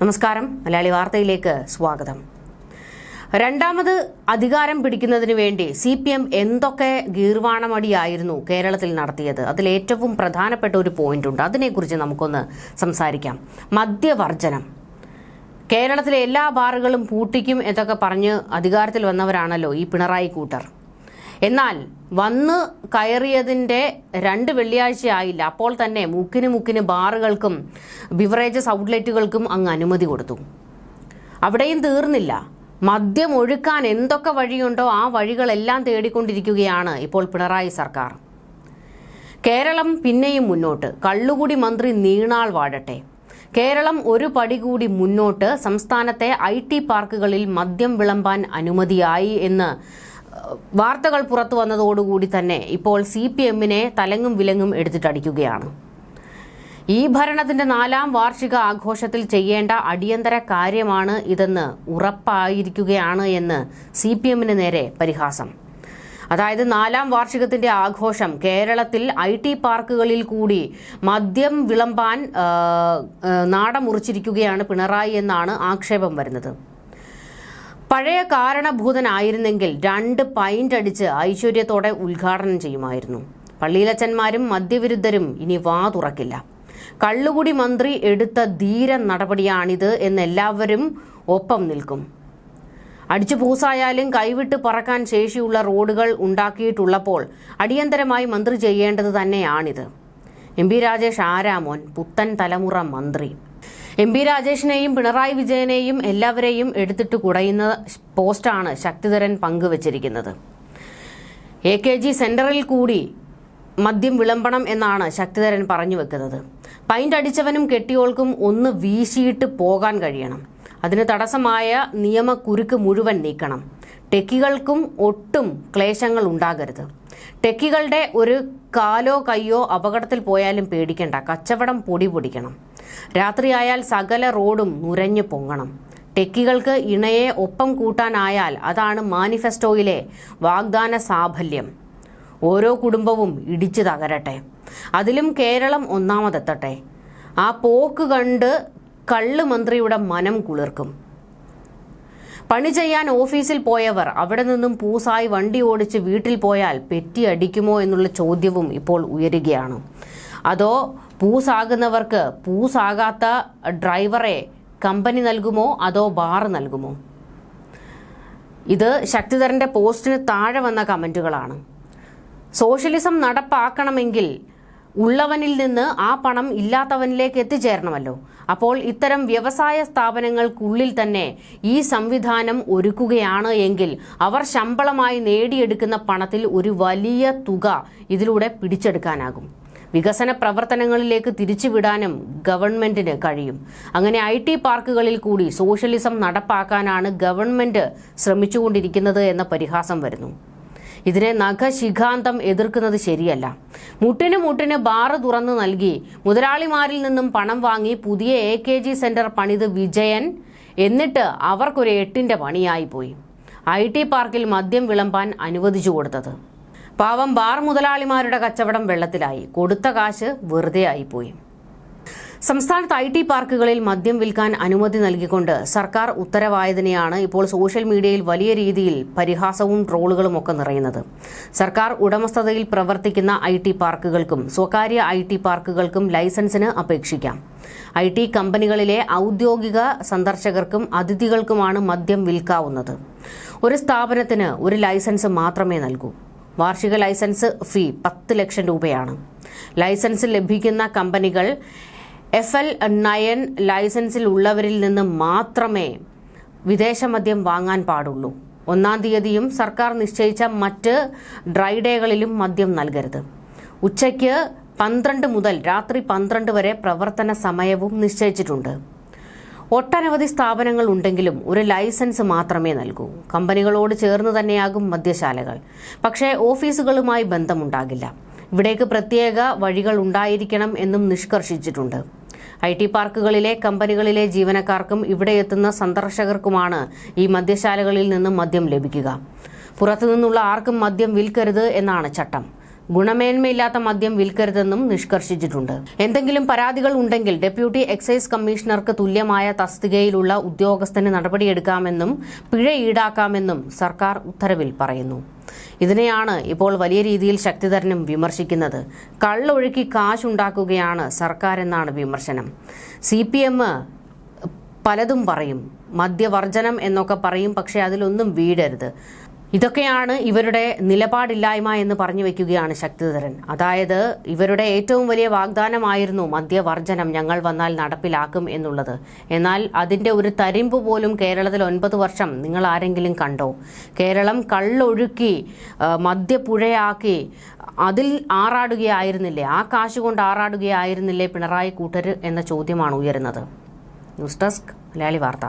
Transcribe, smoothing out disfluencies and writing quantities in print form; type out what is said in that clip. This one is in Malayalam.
നമസ്കാരം. മലയാളി വാർത്തയിലേക്ക് സ്വാഗതം. രണ്ടാമത് അധികാരം പിടിക്കുന്നതിന് വേണ്ടി CPM എന്തൊക്കെ ഗീർവാണമടിയായിരുന്നു കേരളത്തിൽ നടത്തിയത്? അതിൽ ഏറ്റവും പ്രധാനപ്പെട്ട ഒരു പോയിന്റ് ഉണ്ട്. അതിനെക്കുറിച്ച് നമുക്കൊന്ന് സംസാരിക്കാം. മദ്യവർജനം. കേരളത്തിലെ എല്ലാ ബാറുകളും പൂട്ടിക്കും എന്നൊക്കെ പറഞ്ഞ് അധികാരത്തിൽ വന്നവരാണല്ലോ ഈ പിണറായി കൂട്ടർ. എന്നാൽ വന്ന് കയറിയതിൻ്റെ 2 വെള്ളിയാഴ്ചയായില്ല, അപ്പോൾ തന്നെ മുക്കിന് ബാറുകൾക്കും ബിവറേജസ് ഔട്ട്ലെറ്റുകൾക്കും അങ്ങ് അനുമതി കൊടുത്തു. അവിടെയും തീർന്നില്ല. മദ്യം ഒഴുക്കാൻ എന്തൊക്കെ വഴിയുണ്ടോ ആ വഴികളെല്ലാം തേടിക്കൊണ്ടിരിക്കുകയാണ് ഇപ്പോൾ പിണറായി സർക്കാർ. കേരളം പിന്നെയും മുന്നോട്ട്. കള്ളുകുടി മന്ത്രി നീണാൾ വാഴട്ടെ. കേരളം ഒരു പടി കൂടി മുന്നോട്ട്. സംസ്ഥാനത്തെ IT പാർക്കുകളിൽ മദ്യം വിളമ്പാൻ അനുമതിയായി എന്ന് വാർത്തകൾ പുറത്തു വന്നതോടുകൂടി തന്നെ ഇപ്പോൾ CPMനെ തലങ്ങും വിലങ്ങും എടുത്തിട്ടടിക്കുകയാണ്. ഈ ഭരണത്തിന്റെ 4ാം വാർഷിക ആഘോഷത്തിൽ ചെയ്യേണ്ട അടിയന്തര കാര്യമാണ് ഇതെന്ന് ഉറപ്പായിരിക്കുകയാണ് എന്ന് CPMന് നേരെ പരിഹാസം. അതായത് 4ാം വാർഷികത്തിന്റെ ആഘോഷം കേരളത്തിൽ IT പാർക്കുകളിൽ കൂടി മദ്യം വിളമ്പാൻ നാടമുറിച്ചിരിക്കുകയാണ് പിണറായി എന്നാണ് ആക്ഷേപം വരുന്നത്. പഴയ കാരണഭൂതനായിരുന്നെങ്കിൽ 2 പൈന്റ് അടിച്ച് ഐശ്വര്യത്തോടെ ഉദ്ഘാടനം ചെയ്യുമായിരുന്നു. പള്ളിയിലച്ചന്മാരും മദ്യവിരുദ്ധരും ഇനി വാ തുറക്കില്ല. കള്ളുകുടി മന്ത്രി എടുത്ത ധീര നടപടിയാണിത് എന്ന് എല്ലാവരും ഒപ്പം നിൽക്കും. അടിച്ചു പൂസായാലും കൈവിട്ട് പറക്കാൻ ശേഷിയുള്ള റോഡുകൾ ഉണ്ടാക്കിയിട്ടുള്ളപ്പോൾ അടിയന്തരമായി മന്ത്രി ചെയ്യേണ്ടത് തന്നെയാണിത്. MP രാജേഷ് ആരാമോൻ പുത്തൻ തലമുറ മന്ത്രി. MP രാജേഷിനെയും പിണറായി വിജയനെയും എല്ലാവരെയും എടുത്തിട്ട് കുടയുന്ന പോസ്റ്റാണ് ശക്തിധരൻ പങ്കുവച്ചിരിക്കുന്നത്. AKG സെന്ററിൽ കൂടി മദ്യം വിളമ്പണം എന്നാണ് ശക്തിധരൻ പറഞ്ഞു വെക്കുന്നത്. പൈന്റ് അടിച്ചവനും കെട്ടിയോൾക്കും ഒന്ന് വീശിയിട്ട് പോകാൻ കഴിയണം. അതിന് തടസ്സമായ നിയമക്കുരുക്ക് മുഴുവൻ നീക്കണം. ടെക്കികൾക്കും ഒട്ടും ക്ലേശങ്ങൾ ഉണ്ടാകരുത്. ടെക്കികളുടെ ഒരു കാലോ കയ്യോ അപകടത്തിൽ പോയാലും പേടിക്കേണ്ട. കച്ചവടം പൊടിപൊടിക്കണം. രാത്രിയായാൽ സകല റോഡും നുരഞ്ഞു പൊങ്ങണം. ടെക്കികൾക്ക് ഇണയെ ഒപ്പം കൂട്ടാനായാൽ അതാണ് മാനിഫെസ്റ്റോയിലെ വാഗ്ദാന സാഫല്യം. ഓരോ കുടുംബവും ഇടിച്ചു തകരട്ടെ. അതിലും കേരളം ഒന്നാമതെത്തട്ടെ. ആ പോക്ക് കണ്ട് കള്ള് മന്ത്രിയുടെ മനം കുളിർക്കും. പണി ചെയ്യാൻ ഓഫീസിൽ പോയവർ അവിടെ നിന്നും പൂസായി വണ്ടി ഓടിച്ച് വീട്ടിൽ പോയാൽ പെറ്റി അടിക്കുമോ എന്നുള്ള ചോദ്യവും ഇപ്പോൾ ഉയരുകയാണ്. അതോ പൂസാകുന്നവർക്ക് പൂസാകാത്ത ഡ്രൈവറെ കമ്പനി നൽകുമോ അതോ ബാർ നൽകുമോ? ഇത് ശക്തിധരന്റെ പോസ്റ്റിന് താഴെ വന്ന കമന്റുകളാണ്. സോഷ്യലിസം നടപ്പാക്കണമെങ്കിൽ ഉള്ളവനിൽ നിന്ന് ആ പണം ഇല്ലാത്തവനിലേക്ക് എത്തിച്ചേരണമല്ലോ. അപ്പോൾ ഇത്തരം വ്യവസായ സ്ഥാപനങ്ങൾക്കുള്ളിൽ തന്നെ ഈ സംവിധാനം ഒരുക്കുകയാണ് എങ്കിൽ അവർ ശമ്പളമായി നേടിയെടുക്കുന്ന പണത്തിൽ ഒരു വലിയ തുക ഇതിലൂടെ പിടിച്ചെടുക്കാനാകും. വികസന പ്രവർത്തനങ്ങളിലേക്ക് തിരിച്ചുവിടാനും ഗവൺമെന്റിന് കഴിയും. അങ്ങനെ IT പാർക്കുകളിൽ കൂടി സോഷ്യലിസം നടപ്പാക്കാനാണ് ഗവൺമെന്റ് ശ്രമിച്ചുകൊണ്ടിരിക്കുന്നത് എന്ന പരിഹാസം വരുന്നു. ഇതിനെ നഖശിഖാന്തം എതിർക്കുന്നത് ശരിയല്ല. മുട്ടിന് ബാറ് തുറന്നു നൽകി മുതലാളിമാരിൽ നിന്നും പണം വാങ്ങി പുതിയ AKG സെന്റർ പണിത് വിജയൻ. എന്നിട്ട് അവർക്കൊരു 8ന്റെ പണിയായി പോയി IT പാർക്കിൽ മദ്യം വിളമ്പാൻ അനുവദിച്ചു കൊടുത്തത്. പാവം ബാർ മുതലാളിമാരുടെ കച്ചവടം വെള്ളത്തിലായി. കൊടുത്ത കാശ് വെറുതെ ആയിപ്പോയി. സംസ്ഥാനത്ത് IT പാർക്കുകളിൽ മദ്യം വിൽക്കാൻ അനുമതി നൽകിക്കൊണ്ട് സർക്കാർ ഉത്തരവായതിനെയാണ് ഇപ്പോൾ സോഷ്യൽ മീഡിയയിൽ വലിയ രീതിയിൽ പരിഹാസവും ട്രോളുകളും ഒക്കെ നിറയുന്നത്. സർക്കാർ ഉടമസ്ഥതയിൽ പ്രവർത്തിക്കുന്ന IT പാർക്കുകൾക്കും സ്വകാര്യ IT പാർക്കുകൾക്കും ലൈസൻസിന് അപേക്ഷിക്കാം. IT കമ്പനികളിലെ ഔദ്യോഗിക സന്ദർശകർക്കും അതിഥികൾക്കുമാണ് മദ്യം വിൽക്കാവുന്നത്. ഒരു സ്ഥാപനത്തിന് ഒരു ലൈസൻസ് മാത്രമേ നൽകൂ. വാർഷിക ലൈസൻസ് ഫീ 10 ലക്ഷം രൂപയാണ്. ലൈസൻസ് ലഭിക്കുന്ന കമ്പനികൾ FL9 ലൈസൻസിൽ ഉള്ളവരിൽ നിന്ന് മാത്രമേ വിദേശ മദ്യം വാങ്ങാൻ പാടുള്ളൂ. 1-ാം തീയതിയും സർക്കാർ നിശ്ചയിച്ച മറ്റ് ഡ്രൈ ഡേകളിലും മദ്യം നൽകരുത്. ഉച്ചയ്ക്ക് 12 മുതൽ രാത്രി 12 വരെ പ്രവർത്തന സമയവും നിശ്ചയിച്ചിട്ടുണ്ട്. ഒട്ടനവധി സ്ഥാപനങ്ങൾ ഉണ്ടെങ്കിലും ഒരു ലൈസൻസ് മാത്രമേ നൽകൂ. കമ്പനികളോട് ചേർന്ന് തന്നെയാകും മദ്യശാലകൾ. പക്ഷേ ഓഫീസുകളുമായി ബന്ധമുണ്ടാകില്ല. ഇവിടേക്ക് പ്രത്യേക വഴികൾ ഉണ്ടായിരിക്കണം എന്നും നിഷ്കർഷിച്ചിട്ടുണ്ട്. IT പാർക്കുകളിലെ കമ്പനികളിലെ ജീവനക്കാർക്കും ഇവിടെ എത്തുന്ന സന്ദർശകർക്കുമാണ് ഈ മദ്യശാലകളിൽ നിന്നും മദ്യം ലഭിക്കുക. പുറത്തുനിന്നുള്ള ആർക്കും മദ്യം വിൽക്കരുത് എന്നാണ് ചട്ടം. ഗുണമേന്മയില്ലാത്ത മദ്യം വിൽക്കരുതെന്നും നിഷ്കർഷിച്ചിട്ടുണ്ട്. എന്തെങ്കിലും പരാതികൾ ഉണ്ടെങ്കിൽ ഡെപ്യൂട്ടി എക്സൈസ് കമ്മീഷണർക്ക് തുല്യമായ തസ്തികയിലുള്ള ഉദ്യോഗസ്ഥന് നടപടിയെടുക്കാമെന്നും പിഴ ഈടാക്കാമെന്നും സർക്കാർ ഉത്തരവിൽ പറയുന്നു. ഇതിനെയാണ് ഇപ്പോൾ വലിയ രീതിയിൽ ശക്തിധരനും വിമർശിക്കുന്നത്. കള്ളൊഴുക്കി കാശുണ്ടാക്കുകയാണ് സർക്കാർ എന്നാണ് വിമർശനം. CPM പലതും പറയും, മദ്യവർജനം എന്നൊക്കെ പറയും, പക്ഷേ അതിലൊന്നും വീഴരുത്. ഇതൊക്കെയാണ് ഇവരുടെ നിലപാടില്ലായ്മ എന്ന് പറഞ്ഞു വെക്കുകയാണ് ശക്തിധരൻ. അതായത് ഇവരുടെ ഏറ്റവും വലിയ വാഗ്ദാനമായിരുന്നു മദ്യവർജനം ഞങ്ങൾ വന്നാൽ നടപ്പിലാക്കും എന്നുള്ളത്. എന്നാൽ അതിൻ്റെ ഒരു തരിമ്പ് പോലും കേരളത്തിൽ 9 വർഷം നിങ്ങൾ ആരെങ്കിലും കണ്ടോ? കേരളം കള്ളൊഴുക്കി മദ്യപ്പുഴയാക്കി അതിൽ ആറാടുകയായിരുന്നില്ലേ? ആ കാശ് കൊണ്ട് ആറാടുകയായിരുന്നില്ലേ പിണറായി കൂട്ടർ എന്ന ചോദ്യമാണ് ഉയരുന്നത്. ന്യൂസ് ഡെസ്ക് മലയാളി വാർത്ത.